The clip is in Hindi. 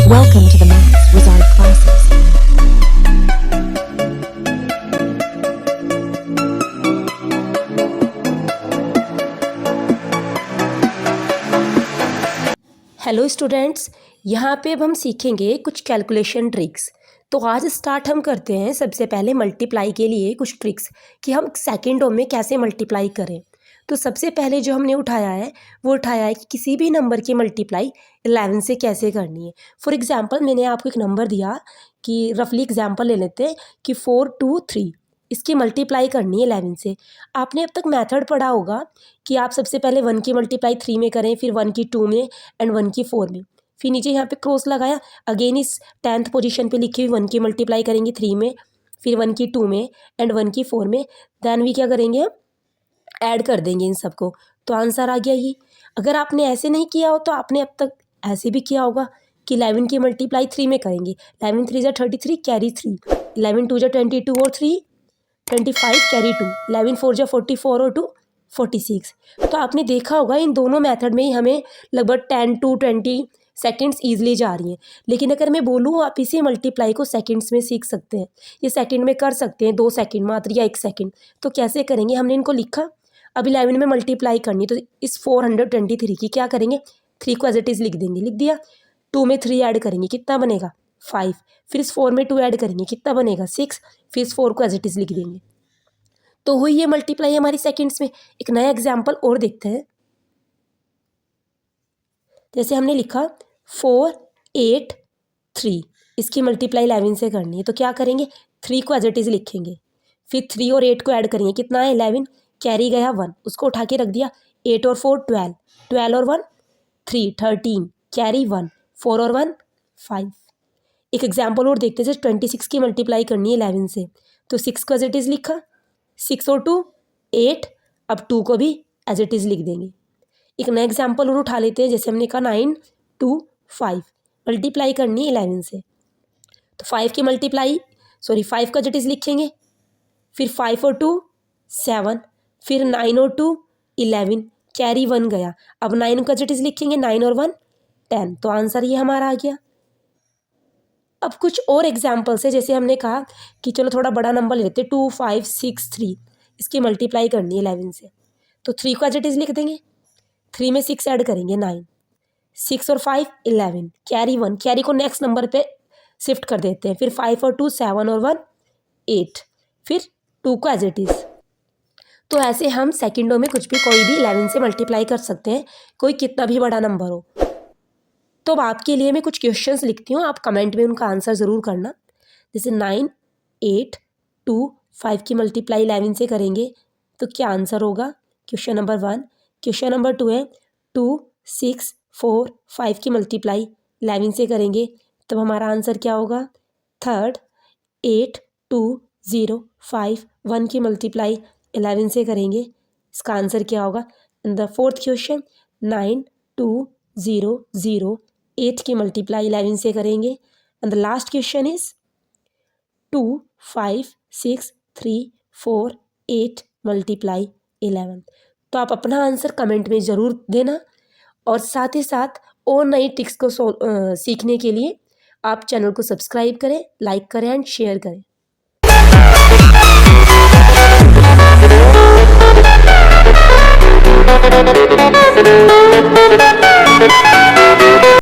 Welcome to the Maths Wizard classes. Hello students, यहाँ पे अब हम सीखेंगे कुछ कैलकुलेशन ट्रिक्स। तो आज स्टार्ट हम करते हैं सबसे पहले मल्टीप्लाई के लिए कुछ ट्रिक्स कि हम सेकेंडों में कैसे मल्टीप्लाई करें। तो सबसे पहले जो हमने उठाया है वो उठाया है कि किसी भी नंबर की मल्टीप्लाई 11 से कैसे करनी है। फॉर एग्जांपल मैंने आपको एक नंबर दिया कि रफली एग्जांपल ले लेते हैं कि 423 इसकी मल्टीप्लाई करनी है 11 से। आपने अब तक मेथड पढ़ा होगा कि आप सबसे पहले 1 की मल्टीप्लाई 3 में करें, फिर 1 की 2 में एंड 1 की 4 में, फिर नीचे यहाँ पे क्रॉस लगाया, अगेन इस 10th पोजीशन पे लिखी हुई 1 की मल्टीप्लाई करेंगे 3 में, फिर 1 की 2 में एंड 1 की 4 में। देन भी क्या करेंगे, ऐड कर देंगे इन सबको, तो आंसर आ गया ये। अगर आपने ऐसे नहीं किया हो तो आपने अब तक ऐसे भी किया होगा कि 11 की मल्टीप्लाई 3 में करेंगे। 11 3 33 कैरी 3, 11 2 22 और 3 25 कैरी 2, 11 4 44 और 2 46। तो आपने देखा होगा इन दोनों मेथड में ही हमें लगभग 10 to 20 सेकेंड्स ईजिली जा रही हैं। लेकिन अगर मैं बोलूँ आप इसी मल्टीप्लाई को सेकेंड्स में सीख सकते हैं, ये सेकंड में कर सकते हैं, 2 सेकंड मात्र या 1 सेकंड। तो कैसे करेंगे, हमने इनको लिखा, अब 11 में मल्टीप्लाई करनी, तो इस 423 की क्या करेंगे, 3 को एज इट इज़ लिख देंगे, लिख दिया। 2 में 3 ऐड करेंगे, कितना बनेगा 5, फिर इस 4 में 2 ऐड करेंगे, कितना बनेगा 6, फिर इस 4 को एज इट इज़ लिख देंगे। तो हुई ये मल्टीप्लाई हमारी सेकंड्स में। एक नया एग्जाम्पल और देखते हैं। जैसे हमने लिखा 483 इसकी मल्टीप्लाई 11 से करनी है, तो क्या करेंगे, 3 को एज इट इज़ लिखेंगे, फिर 3 और 8 को ऐड करेंगे, कितना है 11, कैरी गया 1, उसको उठा के रख दिया। 8 और 4 12, 12 और 1 3 13 कैरी 1, 4 और 1 5। एक एग्जाम्पल और देखते हैं, जैसे 26 की मल्टीप्लाई करनी है 11 से, तो 6 को एज इट इज़ लिखा, 6 और 2 8, अब 2 को भी एज इट इज़ लिख देंगे। एक नया एग्जाम्पल और उठा लेते हैं, जैसे हमने कहा 9 2 5 मल्टीप्लाई करनी है 11 से, तो 5 की मल्टीप्लाई 5 को एज इट इज़ लिखेंगे, फिर 5 और 2 7, फिर 9 और 2 11 कैरी 1 गया, अब 9 को एज इट इज़ लिखेंगे, 9 और 1 10। तो आंसर ये हमारा आ गया। अब कुछ और एग्जाम्पल्स है, जैसे हमने कहा कि चलो थोड़ा बड़ा नंबर लेते हैं, 2 5 6 3 इसकी मल्टीप्लाई करनी है 11 से, तो 3 को एज इट इज़ लिख देंगे, 3 में 6 ऐड करेंगे 9, 6 और 5 11 कैरी 1, कैरी को नेक्स्ट नंबर पे शिफ्ट कर देते हैं, फिर 5 और 2 7 और 1 8, फिर 2 को एज इट इज़। तो ऐसे हम सेकंडों में कुछ भी कोई भी 11 से मल्टीप्लाई कर सकते हैं, कोई कितना भी बड़ा नंबर हो। तो अब आपके लिए मैं कुछ क्वेश्चंस लिखती हूँ, आप कमेंट में उनका आंसर ज़रूर करना। जैसे 9 8 2 5 की मल्टीप्लाई 11 से करेंगे तो क्या आंसर होगा, क्वेश्चन नंबर 1। क्वेश्चन नंबर 2 है 2 6 4 5 की मल्टीप्लाई 11 से करेंगे, तब हमारा आंसर क्या होगा। थर्ड 8 2 0 5 1 की मल्टीप्लाई 11 से करेंगे, इसका आंसर क्या होगा। एंड द फोर्थ क्वेश्चन 9 2 0 0 8 की मल्टीप्लाई 11 से करेंगे, and the last question is 2 5 6 3 4 8 multiply 11। तो आप अपना आंसर कमेंट में ज़रूर देना, और साथ ही साथ और नई ट्रिक्स को सीखने के लिए आप चैनल को सब्सक्राइब करें, लाइक करें एंड शेयर करें।